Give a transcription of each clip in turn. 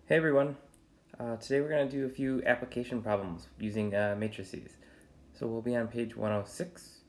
Hey everyone, today we're going to do a few application problems using matrices. So we'll be on page 106,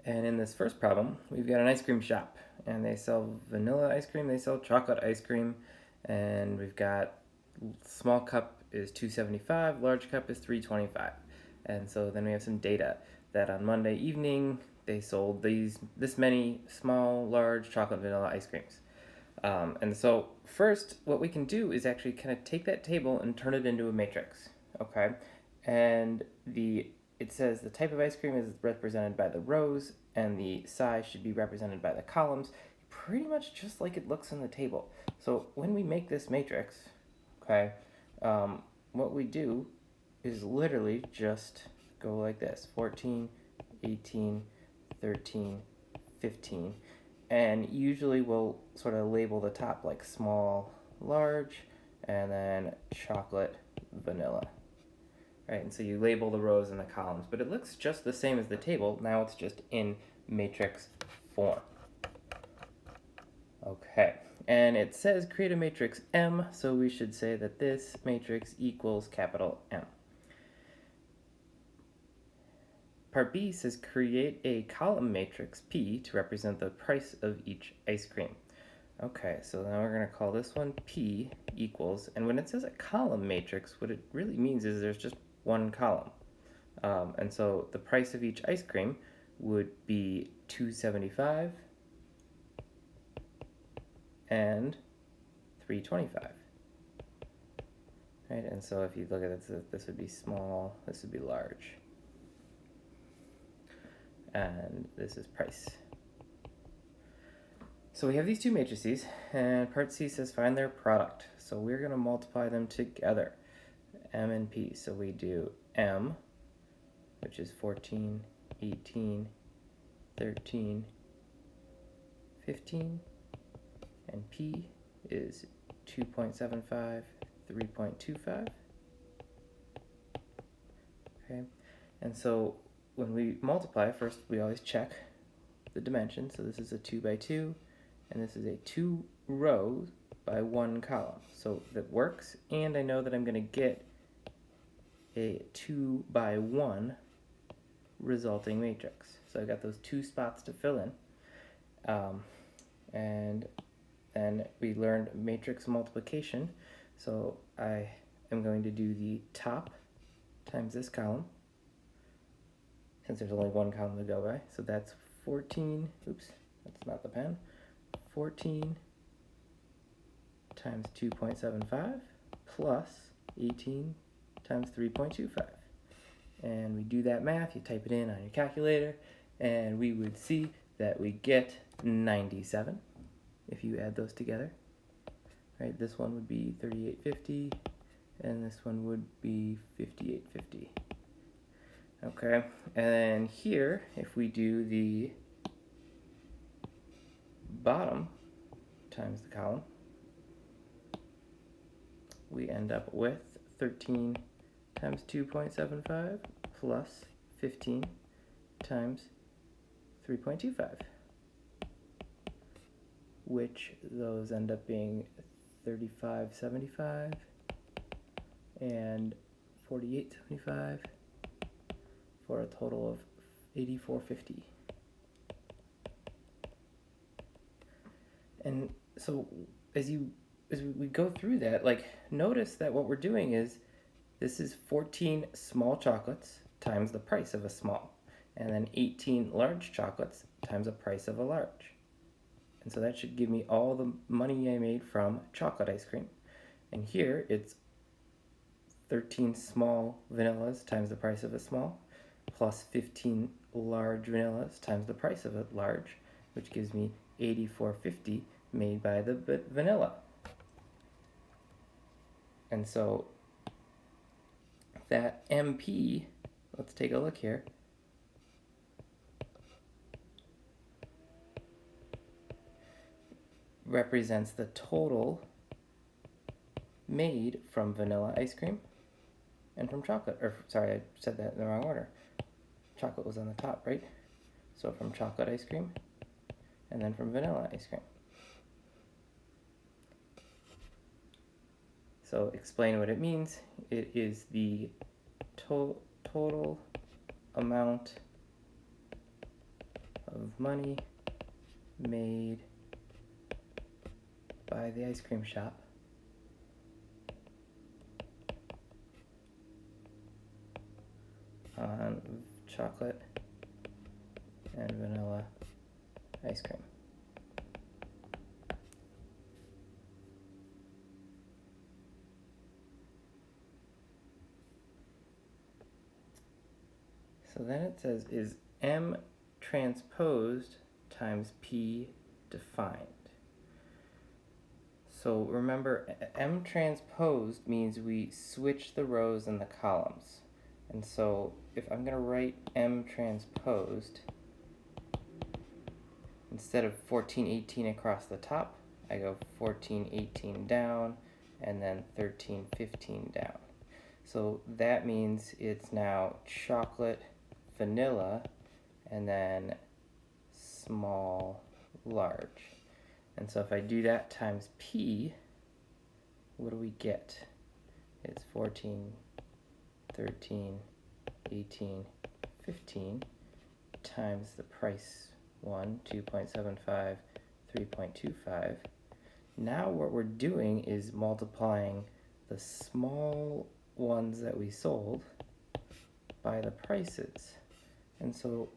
and in this first problem, we've got an ice cream shop, and they sell vanilla ice cream, they sell chocolate ice cream, and we've got small cup is $2.75, large cup is $3.25. And so then we have some data that on Monday evening they sold this many small, large chocolate vanilla ice creams. And so first, what we can do is actually kind of take that table and turn it into a matrix, okay? And it says the type of ice cream is represented by the rows, and the size should be represented by the columns, pretty much just like it looks in the table. So when we make this matrix, okay, what we do is literally just go like this: 14, 18, 13, 15, and usually we'll sort of label the top like small, large, and then chocolate, vanilla. Right, and so you label the rows and the columns, but it looks just the same as the table. Now it's just in matrix form. Okay, and it says create a matrix M, so we should say that this matrix equals capital M. Part B says create a column matrix P to represent the price of each ice cream. Okay, so now we're going to call this one P equals, and when it says a column matrix, what it really means is there's just one column. And so the price of each ice cream would be $2.75 and $3.25. Right, and so if you look at it, this would be small, this would be large. And this is price. So we have these two matrices, and part C says find their product. So we're going to multiply them together, M and P. So we do M, which is 14, 18, 13, 15, and P is 2.75, 3.25. Okay, and so when we multiply, first we always check the dimension. So this is a 2 by 2, and this is a 2 rows by 1 column. So that works, and I know that I'm going to get a 2 by 1 resulting matrix. So I've got those 2 spots to fill in. And then we learned matrix multiplication. So I am going to do the top times this column, since there's only one column to go by. So that's 14, oops, that's not the pen, 14 times 2.75 plus 18 times 3.25. And we do that math, you type it in on your calculator, and we would see that we get 97 if you add those together. Right, this one would be 38.50, and this one would be 58.50. Okay, and then here, if we do the bottom times the column, we end up with 13 times 2.75 plus 15 times 3.25, which those end up being 35.75 and 48.75 for a total of 84.50. And so as we go through that, like, notice that what we're doing is this is 14 small chocolates times the price of a small, and then 18 large chocolates times the price of a large. And so that should give me all the money I made from chocolate ice cream. And here it's 13 small vanillas times the price of a small, plus 15 large vanillas times the price of a large, which gives me 84.50 made by the vanilla. And so that MP, let's take a look here, represents the total made from vanilla ice cream and from chocolate. Or sorry, I said that in the wrong order. Chocolate was on the top, right? So from chocolate ice cream and then from vanilla ice cream. So explain what it means. It is the total amount of money made by the ice cream shop on chocolate and vanilla ice cream. So then it says, is M transposed times P defined? So remember, M transposed means we switch the rows and the columns. And so if I'm going to write M transposed, instead of 14, 18 across the top, I go 14, 18 down, and then 13, 15 down. So that means it's now chocolate, vanilla, and then small, large. And so if I do that times P, what do we get? It's 14, 13, 18, 15 times the price one, 2.75, 3.25. Now what we're doing is multiplying the small ones that we sold by the prices. And so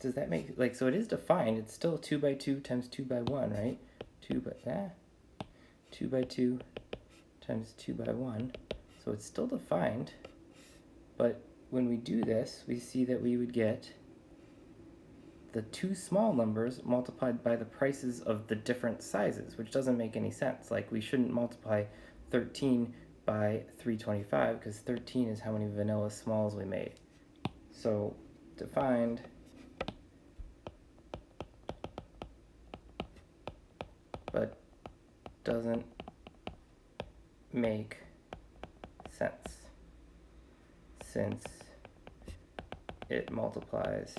does that make, like, so it is defined, it's still 2 by 2 times 2 by 1, right? 2 by 2 times 2 by 1. So it's still defined, but when we do this, we see that we would get the two small numbers multiplied by the prices of the different sizes, which doesn't make any sense. Like, we shouldn't multiply 13 by 325 because 13 is how many vanilla smalls we made. So defined but doesn't make sense since it multiplies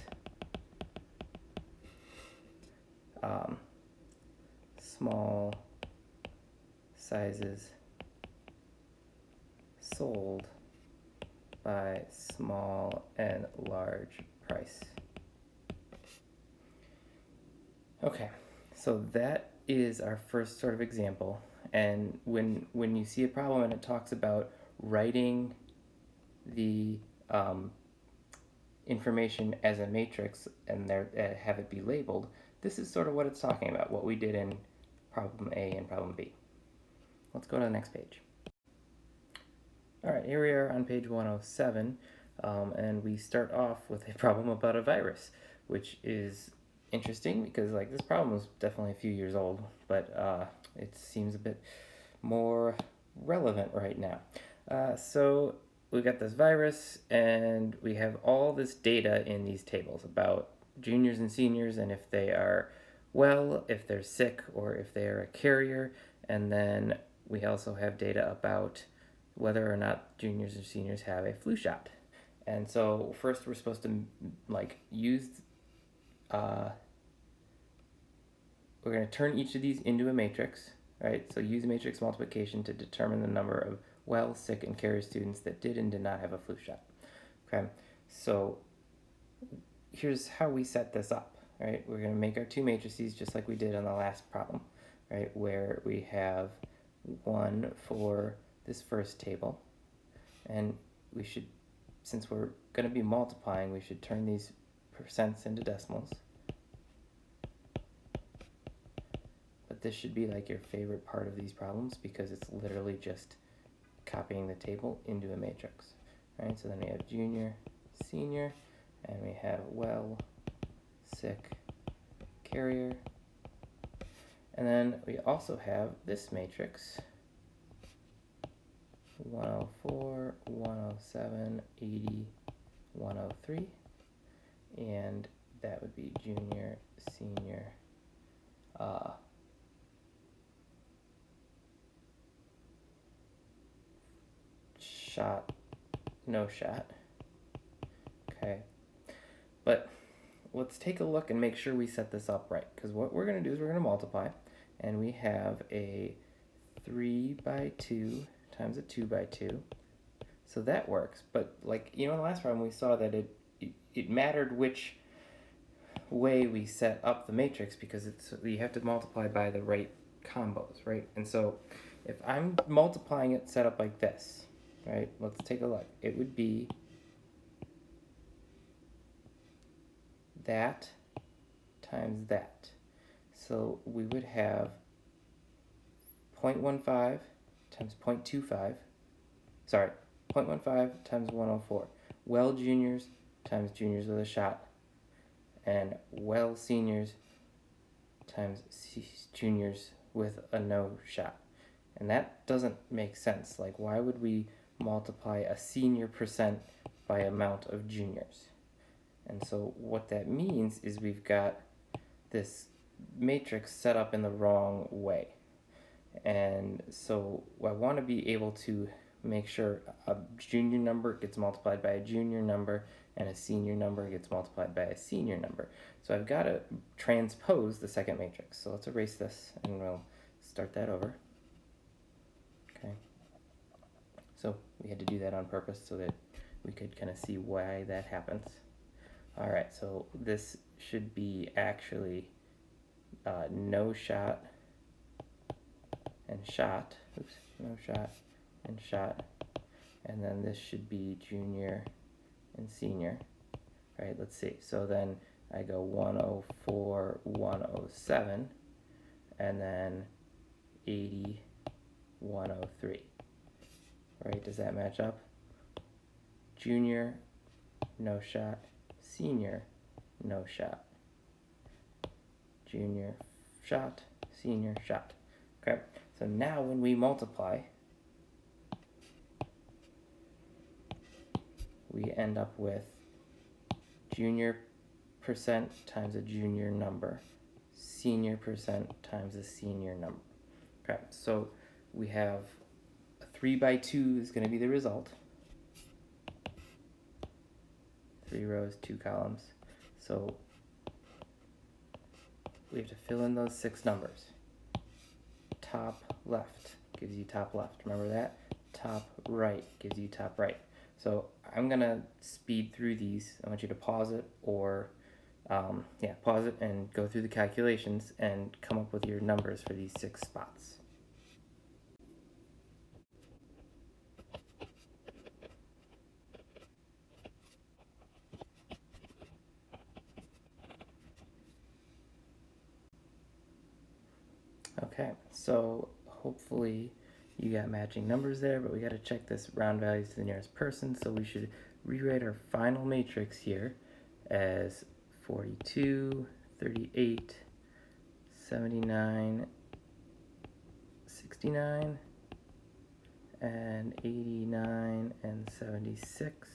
small sizes sold by small and large price. Okay, so that is our first sort of example. And when you see a problem and it talks about writing the information as a matrix and have it be labeled, this is sort of what it's talking about, what we did in problem A and problem B. Let's go to the next page. All right, here we are on page 107, and we start off with a problem about a virus, which is interesting because, like, this problem is definitely a few years old, but it seems a bit more relevant right now. So we got this virus, and we have all this data in these tables about juniors and seniors, and if they are well, if they're sick, or if they are a carrier, and then we also have data about whether or not juniors or seniors have a flu shot. And so first we're supposed to use we're going to turn each of these into a matrix, right? So use matrix multiplication to determine the number of well, sick, and carrier students that did and did not have a flu shot. Okay, so here's how we set this up, right? We're going to make our two matrices just like we did on the last problem, right? Where we have one for this first table, and we should, since we're going to be multiplying, we should turn these percents into decimals. But this should be like your favorite part of these problems because it's literally just copying the table into a matrix. Right? So then we have junior, senior, and we have well, sick, carrier. And then we also have this matrix, 104, 107, 80, 103, and that would be junior, senior, shot, no shot. Okay, but let's take a look and make sure we set this up right, because what we're going to do is we're going to multiply, and we have a 3 by 2 times a 2 by 2. So that works, but like, in the last problem we saw that it mattered which way we set up the matrix because you have to multiply by the right combos, right? And so if I'm multiplying it set up like this, right, let's take a look. It would be that times that. So we would have 0.15 times 0.25, sorry, 0.15 times 104. Well juniors times juniors with a shot, and well seniors times juniors with a no shot. And that doesn't make sense. Like, why would we multiply a senior percent by amount of juniors? And so what that means is we've got this matrix set up in the wrong way. And so I want to be able to make sure a junior number gets multiplied by a junior number and a senior number gets multiplied by a senior number. So I've got to transpose the second matrix. So let's erase this and we'll start that over. Okay. So we had to do that on purpose so that we could kind of see why that happens. All right, so this should be actually no shot and shot. Oops, no shot and shot. And then this should be junior and senior. All right, let's see. So then I go 104, 107, and then 80, 103. Right, does that match up? Junior, no shot. Senior, no shot. Junior, shot. Senior, shot. Okay, so now when we multiply, we end up with junior percent times a junior number, senior percent times a senior number. Okay, so we have a 3 by 2 is going to be the result. 3 rows, 2 columns. So we have to fill in those 6 numbers. Top left gives you top left. Remember that? Top right gives you top right. So I'm going to speed through these. I want you to pause it or, pause it and go through the calculations and come up with your numbers for these 6 spots. Okay, so hopefully you got matching numbers there, but we got to check this round values to the nearest person, so we should rewrite our final matrix here as 42, 38, 79, 69, and 89, and 76.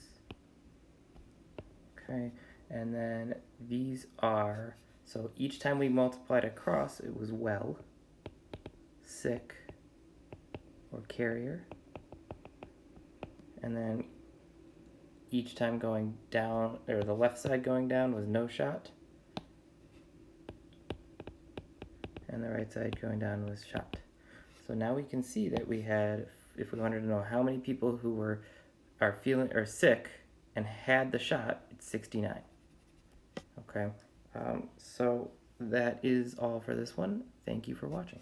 Okay, and then these are, so each time we multiplied across, it was well, sick, or carrier. And then each time going down, or the left side going down was no shot. And the right side going down was shot. So now we can see that we had, if we wanted to know how many people who are sick and had the shot, it's 69. Okay, so that is all for this one. Thank you for watching.